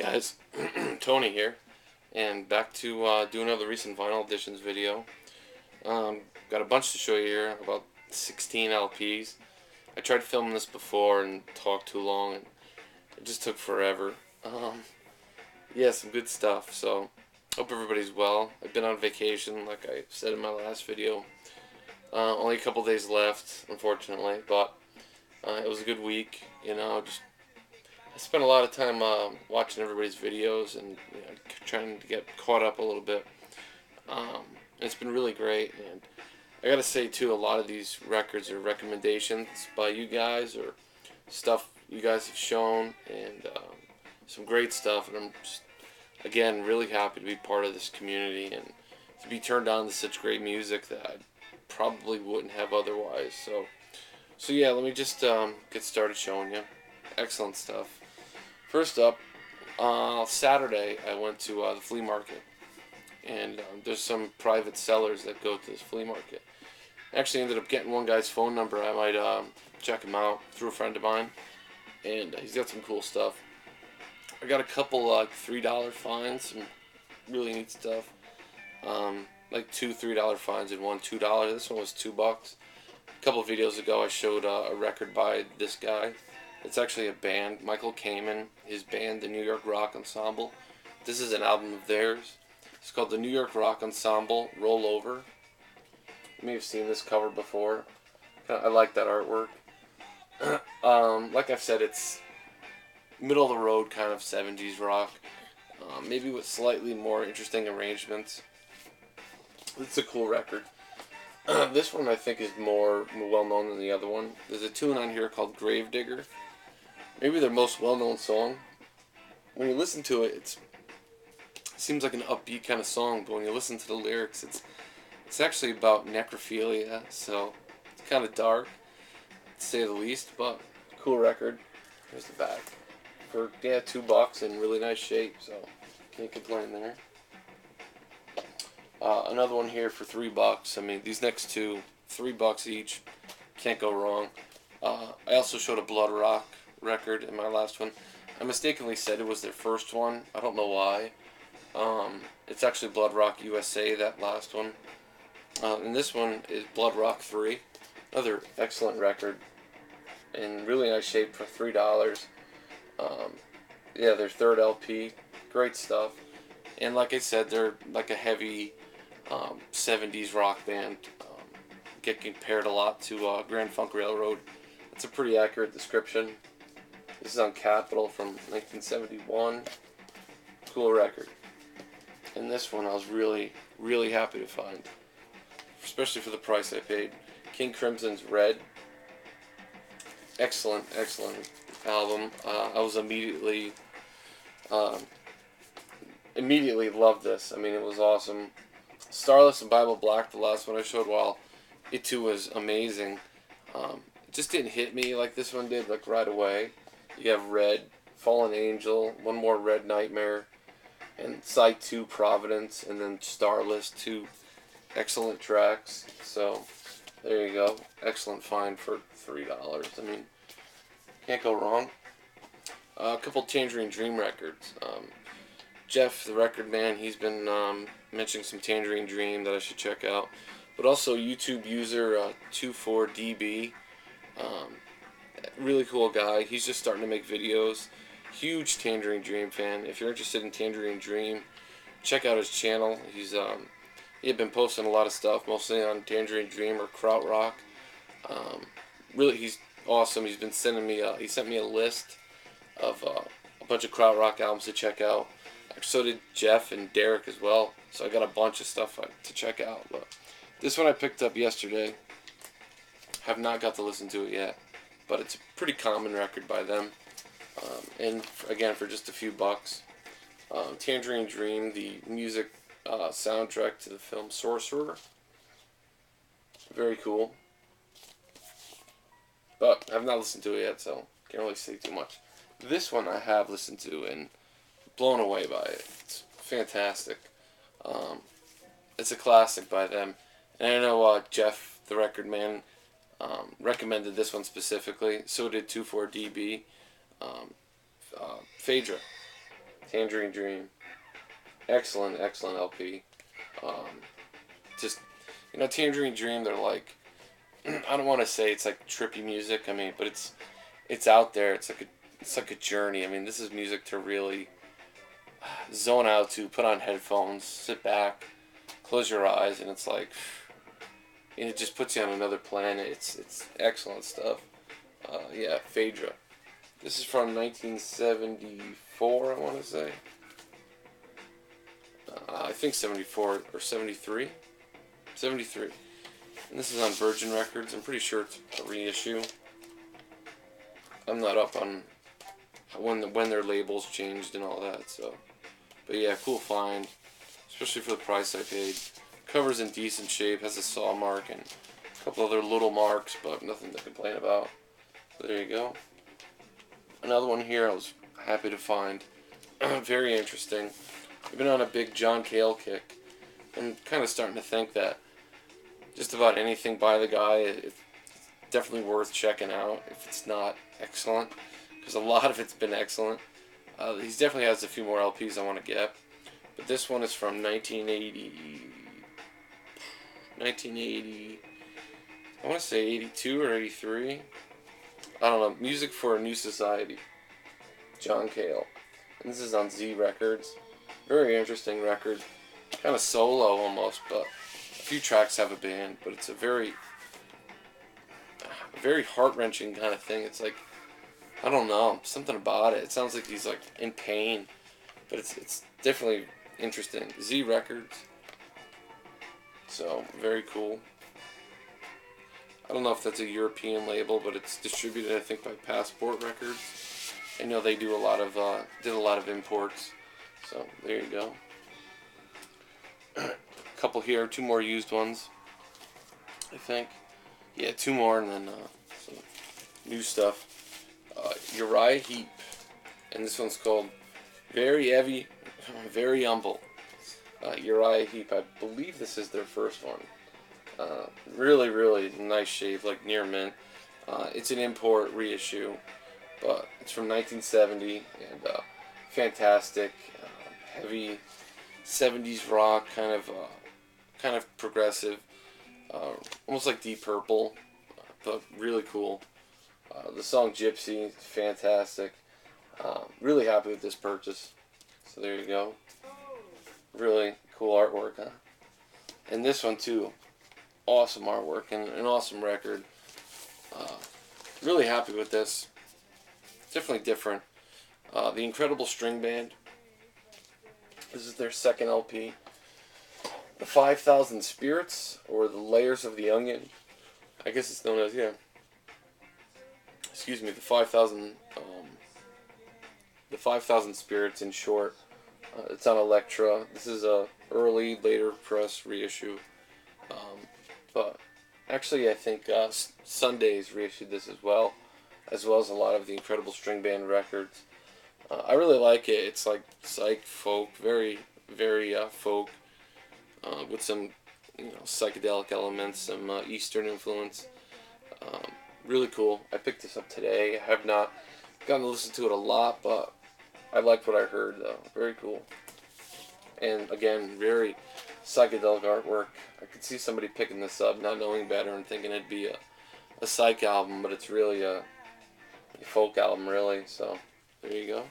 Guys, Tony here, and back to do another recent vinyl editions video. Got a bunch to show you here, about 16 LPs. I tried filming this before and talked too long, and it just took forever. Yeah, some good stuff, so hope everybody's well. I've been on vacation, like I said in my last video. Only a couple days left, unfortunately, but it was a good week, just I spent a lot of time watching everybody's videos and trying to get caught up a little bit. It's been really great, and I gotta say too, a lot of these records are recommendations by you guys or stuff you guys have shown, and some great stuff. And I'm just, again, really happy to be part of this community and to be turned on to such great music that I probably wouldn't have otherwise. So yeah, let me just get started showing you. Excellent stuff. First up, Saturday I went to the flea market, and there's some private sellers that go to this flea market. Actually ended up getting one guy's phone number. I might check him out through a friend of mine, and he's got some cool stuff. I got a couple $3 finds, some really neat stuff. Like two $3 finds and one $2. This one was $2. A couple of videos ago I showed a record by this guy. It's actually a band, Michael Kamen, his band, the New York Rock Ensemble. This is an album of theirs. It's called the New York Rock Ensemble, Roll Over. You may have seen this cover before. I like that artwork. Like I've said, it's middle of the road kind of 70s rock, maybe with slightly more interesting arrangements. It's a cool record. This one I think is more well known than the other one. There's a tune on here called Gravedigger. Maybe their most well-known song. When you listen to it, it seems like an upbeat kind of song, but when you listen to the lyrics, it's actually about necrophilia, so it's kind of dark, to say the least, but cool record. Here's the back. For, $2 in really nice shape, so can't complain there. Another one here for $3. I mean, these next two, $3 each, can't go wrong. I also showed a Blood Rock record in my last one. I mistakenly said it was their first one. I don't know why. It's actually Blood Rock USA, that last one. And this one is Blood Rock 3. Another excellent record in really nice shape for $3. Yeah, their third LP. Great stuff. And like I said, they're like a heavy 70s rock band. Get compared a lot to Grand Funk Railroad. That's a pretty accurate description. This is on Capitol from 1971. Cool record. And this one I was really, really happy to find, especially for the price I paid. King Crimson's Red. Excellent, excellent album. I was immediately loved this. I mean, it was awesome. Starless and Bible Black, the last one I showed, while it too was amazing, it just didn't hit me like this one did, like right away. You have Red, Fallen Angel, one more Red Nightmare, and Side 2 Providence, and then Starless, two excellent tracks. So there you go. Excellent find for $3. I mean, can't go wrong. A couple Tangerine Dream records. Jeff, the record man, he's been mentioning some Tangerine Dream that I should check out. But also YouTube user 24DB. Really cool guy. He's just starting to make videos. Huge Tangerine Dream fan. If you're interested in Tangerine Dream, check out his channel. He had been posting a lot of stuff, mostly on Tangerine Dream or Krautrock. Really, he's awesome. He's been sending me. He sent me a list of a bunch of Krautrock albums to check out. So did Jeff and Derek as well. So I got a bunch of stuff to check out. But this one I picked up yesterday. Have not got to listen to it yet, but it's a pretty common record by them. And again, for just a few bucks. Tangerine Dream, the music soundtrack to the film Sorcerer. Very cool. But I have not listened to it yet, so can't really say too much. This one I have listened to and blown away by it. It's fantastic. It's a classic by them. And I know Jeff, the record man, recommended this one specifically. So did 24DB. Phaedra. Tangerine Dream. Excellent, excellent LP. Just, Tangerine Dream, they're like, I don't want to say it's like trippy music, I mean, but it's out there. It's like a journey. I mean, this is music to really zone out to, put on headphones, sit back, close your eyes, and it's like, and it just puts you on another planet. It's excellent stuff. Yeah, Phaedra. This is from 1974, I want to say. I think 74 or 73. 73. And this is on Virgin Records. I'm pretty sure it's a reissue. I'm not up on when their labels changed and all that, so. But yeah, cool find, especially for the price I paid. Cover's in decent shape, has a saw mark and a couple other little marks, but nothing to complain about. So there you go. Another one here I was happy to find. Very interesting. I've been on a big John Cale kick. I'm kind of starting to think that just about anything by the guy, it's definitely worth checking out if it's not excellent, because a lot of it's been excellent. He definitely has a few more LPs I want to get, but this one is from 1980, I want to say 82 or 83. I don't know. Music for a New Society, John Cale. And this is on Z Records. Very interesting record. Kind of solo almost, but a few tracks have a band, but it's a very heart-wrenching kind of thing. It's like, I don't know, something about it. It sounds like he's like in pain, but it's definitely interesting. Z Records. So, very cool. I don't know if that's a European label, but it's distributed, I think, by Passport Records. I know they do did a lot of imports. So, there you go. A couple here, 2 more used ones, I think. Yeah, 2 more, and then some new stuff. Uriah Heep, and this one's called Very Heavy, Very Humble. Uriah Heep, I believe this is their first one. Really, really nice shape, like near mint. It's an import reissue, but it's from 1970, and fantastic, heavy 70s rock, kind of progressive, almost like Deep Purple, but really cool. The song Gypsy, fantastic. Really happy with this purchase. So there you go. Really cool artwork, huh? And this one too. Awesome artwork and an awesome record. Really happy with this. Definitely different. The Incredible String Band. This is their second LP. The 5,000 Spirits, or the Layers of the Onion. I guess it's known as, yeah. Excuse me, the 5,000 Spirits in short. It's on Elektra. This is a early, later press reissue. But actually, I think Sundays reissued this as well as a lot of the Incredible String Band records. I really like it. It's like psych folk, very, very folk, with some psychedelic elements, some Eastern influence. Really cool. I picked this up today. I have not gotten to listen to it a lot, but I liked what I heard, though. Very cool. And again, very psychedelic artwork. I could see somebody picking this up, not knowing better, and thinking it'd be a psych album, but it's really a folk album, really. So, there you go.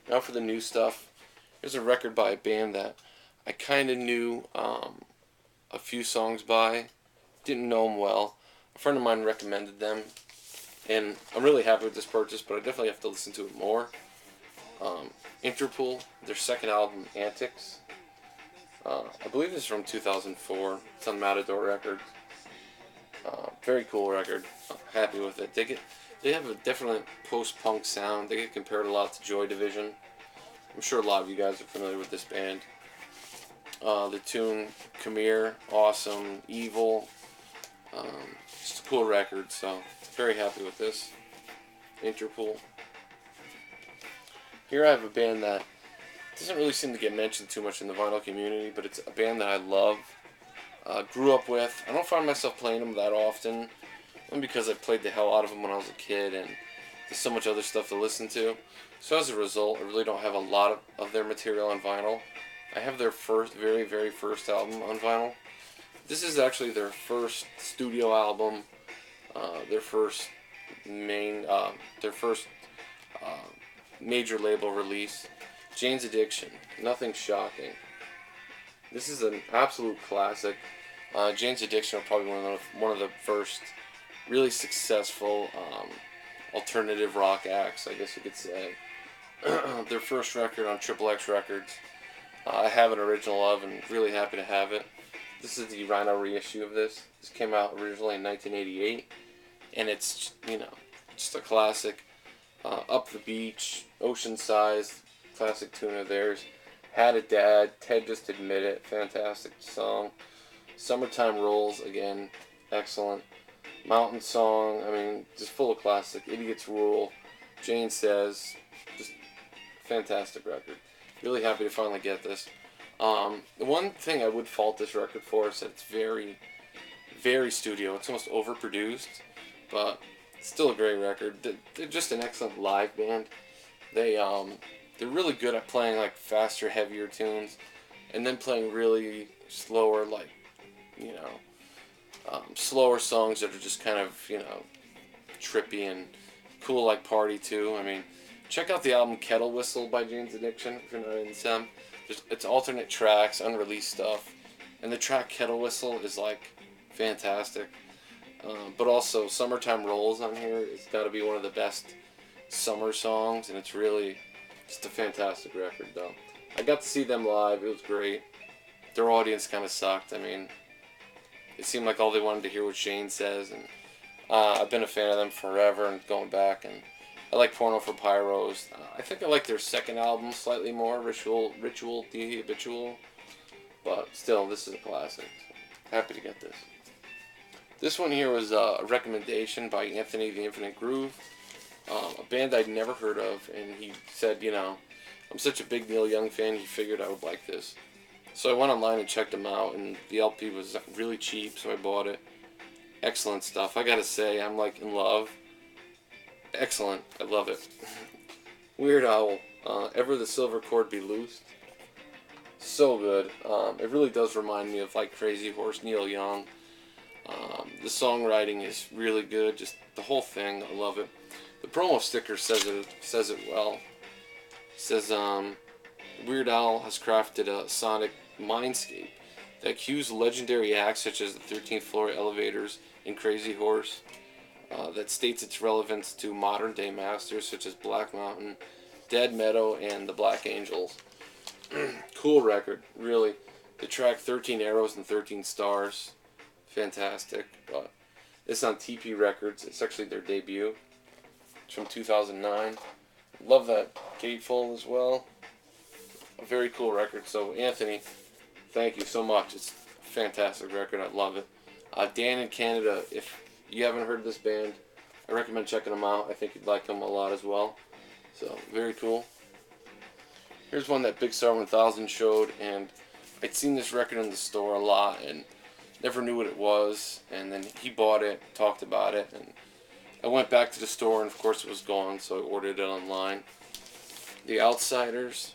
Now for the new stuff. Here's a record by a band that I kind of knew a few songs by. Didn't know them well. A friend of mine recommended them, and I'm really happy with this purchase, but I definitely have to listen to it more. Interpol, their second album, Antics. I believe this is from 2004. It's on Matador Records. Very cool record. Happy with it. They have a different post-punk sound. They get compared a lot to Joy Division. I'm sure a lot of you guys are familiar with this band. The tune, Come Here, awesome. Evil. Just a cool record, so very happy with this. Interpol. Here I have a band that doesn't really seem to get mentioned too much in the vinyl community, but it's a band that I love, grew up with. I don't find myself playing them that often, only because I played the hell out of them when I was a kid, and there's so much other stuff to listen to. So as a result, I really don't have a lot of their material on vinyl. I have their very, very first album on vinyl. This is actually their first studio album, their first main, their first uh, major label release. Jane's Addiction. Nothing shocking. This is an absolute classic. Jane's Addiction are probably one of the first really successful alternative rock acts, I guess you could say. Their first record on Triple X Records. I have an original of, and really happy to have it. This is the Rhino reissue of this. This came out originally in 1988, and it's, just a classic. Up the Beach, Ocean Size, classic tune of theirs. Had a Dad, Ted Just Admit It, fantastic song. Summertime Rolls, again, excellent. Mountain Song, just full of classic. Idiots Rule, Jane Says, just fantastic record. Really happy to finally get this. The one thing I would fault this record for is that it's very, very studio. It's almost overproduced, but still a great record. They're just an excellent live band. They're really good at playing like faster, heavier tunes, and then playing really slower, like, slower songs that are just kind of, trippy and cool, like Party too. Check out the album Kettle Whistle by Jane's Addiction if you're not into them. It's alternate tracks, unreleased stuff, and the track Kettle Whistle is like fantastic. But also Summertime Rolls on here has got to be one of the best summer songs, and it's really just a fantastic record though. I got to see them live, it was great. Their audience kind of sucked. It seemed like all they wanted to hear was Jane Says, and I've been a fan of them forever and going back, and I like Porno for Pyros. I think I like their second album slightly more, Ritual the Habitual, but still, this is a classic. Happy to get this. This one here was a recommendation by Anthony the Infinite Groove, a band I'd never heard of, and he said, I'm such a big Neil Young fan, he figured I would like this. So I went online and checked them out, and the LP was really cheap, so I bought it. Excellent stuff. I gotta say, I'm like in love. Excellent. I love it. Weird Owl. Ever the Silver Cord Be Loosed. So good. It really does remind me of like Crazy Horse, Neil Young. The songwriting is really good. Just the whole thing. I love it. The promo sticker says it well. It says, Weird Al has crafted a sonic mindscape that cues legendary acts such as the 13th Floor Elevators in Crazy Horse, that states its relevance to modern day masters such as Black Mountain, Dead Meadow, and the Black Angels. Cool record, really. The track 13 Arrows and 13 Stars, fantastic. But it's on TP Records. It's actually their debut. It's from 2009. Love that gatefold as well. A very cool record. So Anthony, thank you so much. It's a fantastic record. I love it. Dan in Canada, if you haven't heard this band, I recommend checking them out. I think you'd like them a lot as well. So very cool. Here's one that Big Star 1000 showed, and I'd seen this record in the store a lot and never knew what it was, and then he bought it, talked about it, and I went back to the store, and of course it was gone, so I ordered it online. The Outsiders.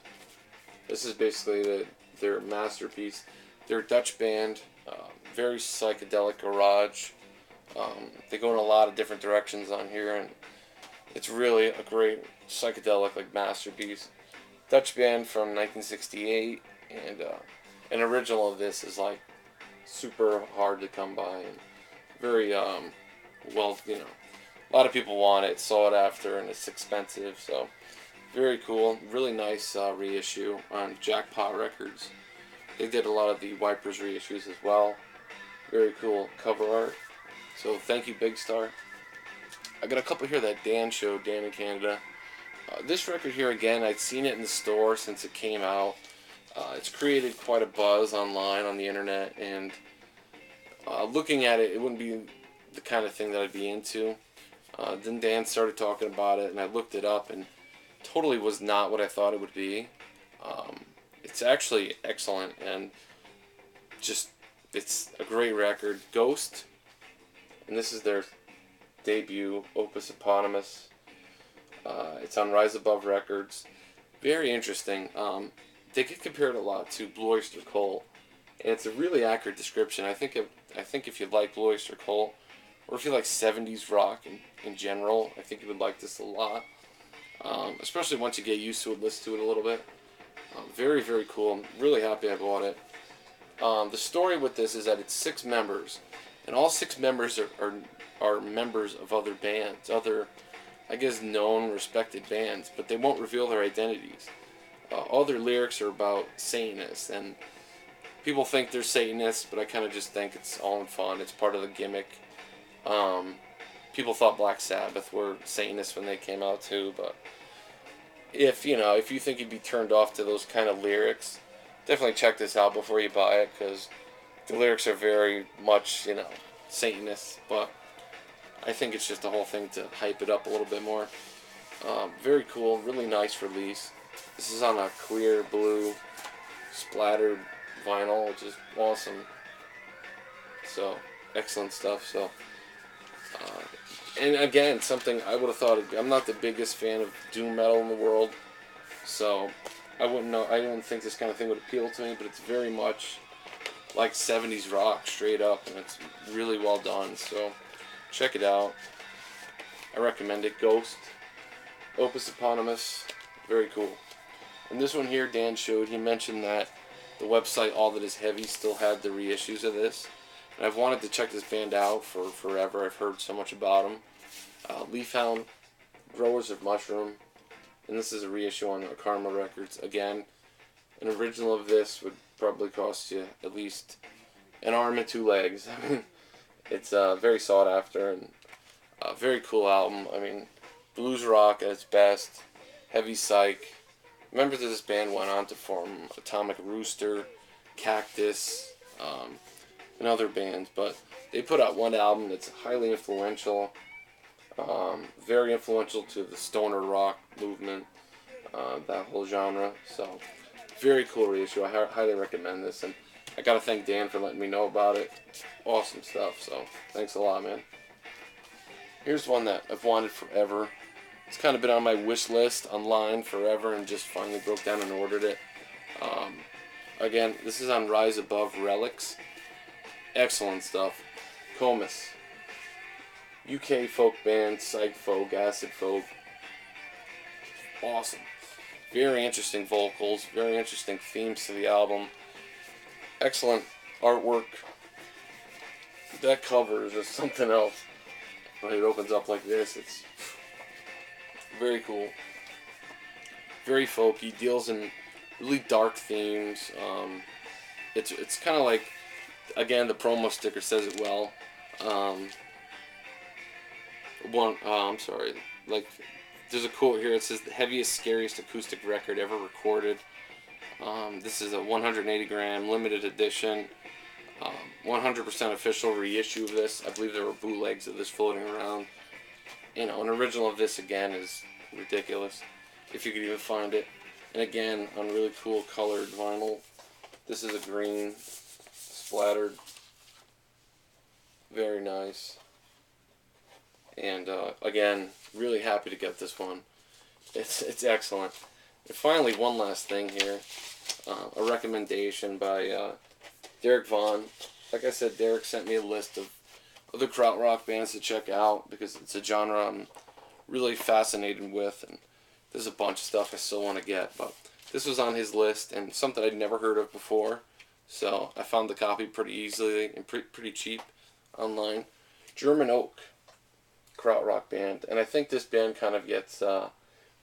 This is basically their masterpiece. They're a Dutch band, very psychedelic garage. They go in a lot of different directions on here, and it's really a great psychedelic masterpiece. Dutch band from 1968, and an original of this is like super hard to come by, and very well, a lot of people want it, sought after, and it's expensive, so very cool. Really nice reissue on Jackpot Records. They did a lot of the Wipers reissues as well. Very cool cover art. So thank you, Big Star. I got a couple here that Dan showed, Dan in Canada. This record here, again, I'd seen it in the store since it came out. It's created quite a buzz online on the internet, and looking at it, it wouldn't be the kind of thing that I'd be into. Then Dan started talking about it, and I looked it up, and totally was not what I thought it would be. It's actually excellent, and just, it's a great record. Ghost, and this is their debut, Opus Eponymous. It's on Rise Above Records. Very interesting. They get compared a lot to Blue Oyster Cult, and it's a really accurate description. I think if you like Blue Oyster Cult, or if you like 70s rock in general, I think you would like this a lot. Especially once you get used to it, listen to it a little bit. Very, very cool. I'm really happy I bought it. The story with this is that it's 6 members, and all 6 members are members of other bands, other, I guess, known, respected bands, but they won't reveal their identities. All their lyrics are about Satanists, and people think they're Satanists, but I kind of just think it's all in fun. It's part of the gimmick. People thought Black Sabbath were Satanists when they came out too, but if you think you'd be turned off to those kind of lyrics, definitely check this out before you buy it, because the lyrics are very much, Satanist, but I think it's just the whole thing to hype it up a little bit more. Very cool, really nice release. This is on a clear blue splattered vinyl, which is awesome. So, excellent stuff. So, and again, something I would have thought I'm not the biggest fan of doom metal in the world, so I don't think this kind of thing would appeal to me, but it's very much like 70s rock, straight up, and it's really well done, so check it out. I recommend it. Ghost, Opus Eponymous, very cool. And this one here, Dan showed, he mentioned that the website All That Is Heavy still had the reissues of this, and I've wanted to check this band out for forever. I've heard so much about them. Leafhound, Growers of Mushroom, and this is a reissue on Karma Records. Again, an original of this would probably cost you at least an arm and 2 legs. I mean, it's very sought after and a very cool album. I mean, blues rock at its best, heavy psych. Members of this band went on to form Atomic Rooster, Cactus, and other bands, but they put out one album that's highly influential, very influential to the stoner rock movement, that whole genre. So, very cool reissue. I highly recommend this, and I gotta thank Dan for letting me know about it. Awesome stuff. So, thanks a lot, man. Here's one that I've wanted forever. It's kind of been on my wish list online forever, and just finally broke down and ordered it. Again, this is on Rise Above Relics. Excellent stuff. Comas, UK folk band, psych folk, acid folk. Awesome. Very interesting vocals, very interesting themes to the album. Excellent artwork. That cover is just something else. When it opens up like this, it's very cool. Very folky, deals in really dark themes. It's kind of like, again, the promo sticker says it well. I'm sorry. Like, there's a quote here. It says, "The heaviest, scariest acoustic record ever recorded." This is a 180 gram limited edition, 100% official reissue of this. I believe there were bootlegs of this floating around. An original of this, again, is ridiculous, if you could even find it. And again, on really cool colored vinyl. This is a green, splattered, very nice. And again, really happy to get this one. It's excellent. And finally, one last thing here, a recommendation by Derek Vaughn. Like I said, Derek sent me a list of other krautrock bands to check out, because it's a genre I'm really fascinated with, and there's a bunch of stuff I still want to get, but this was on his list and something I'd never heard of before, so I found the copy pretty easily and pretty cheap online. German Oak krautrock band, and I think this band kind of gets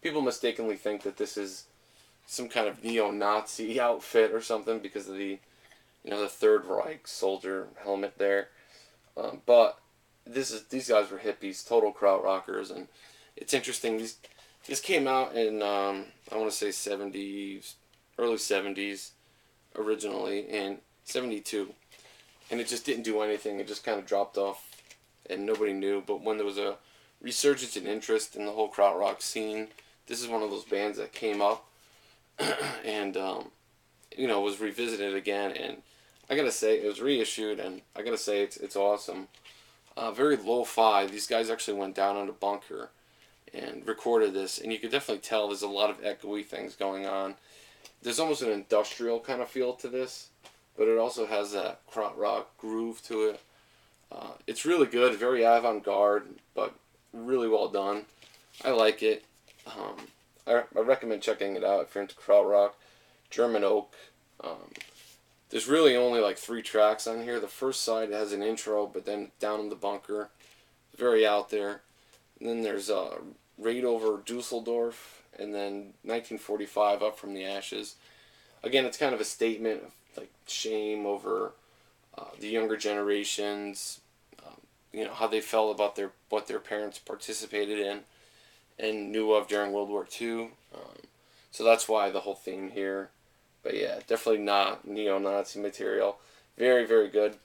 people mistakenly think that this is some kind of neo-Nazi outfit or something because of the the Third Reich soldier helmet there. But these guys were hippies, total krautrockers, and it's interesting. This came out in I want to say 70s, early 70s, originally in 72, and it just didn't do anything. It just kind of dropped off, and nobody knew. But when there was a resurgence in interest in the whole krautrock scene, this is one of those bands that came up, and was revisited again, and I gotta say, it was reissued, and I gotta say, it's awesome. Very lo-fi. These guys actually went down in a bunker and recorded this, and you could definitely tell there's a lot of echoey things going on. There's almost an industrial kind of feel to this, but it also has that krautrock groove to it. It's really good, very avant-garde, but really well done. I like it. I recommend checking it out if you're into krautrock. German oak. There's really only like 3 tracks on here. The first side has an intro, but then Down in the Bunker. Very out there. And then there's Raid Over Dusseldorf, and then 1945, Up from the Ashes. Again, it's kind of a statement of like shame over the younger generations, how they felt about what their parents participated in and knew of during World War II. So that's why the whole theme here. But yeah, definitely not neo-Nazi material. Very, very good.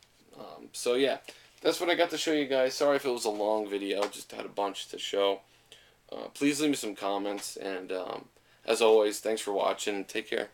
So yeah, that's what I got to show you guys. Sorry if it was a long video, just had a bunch to show. Please leave me some comments, and as always, thanks for watching. Take care.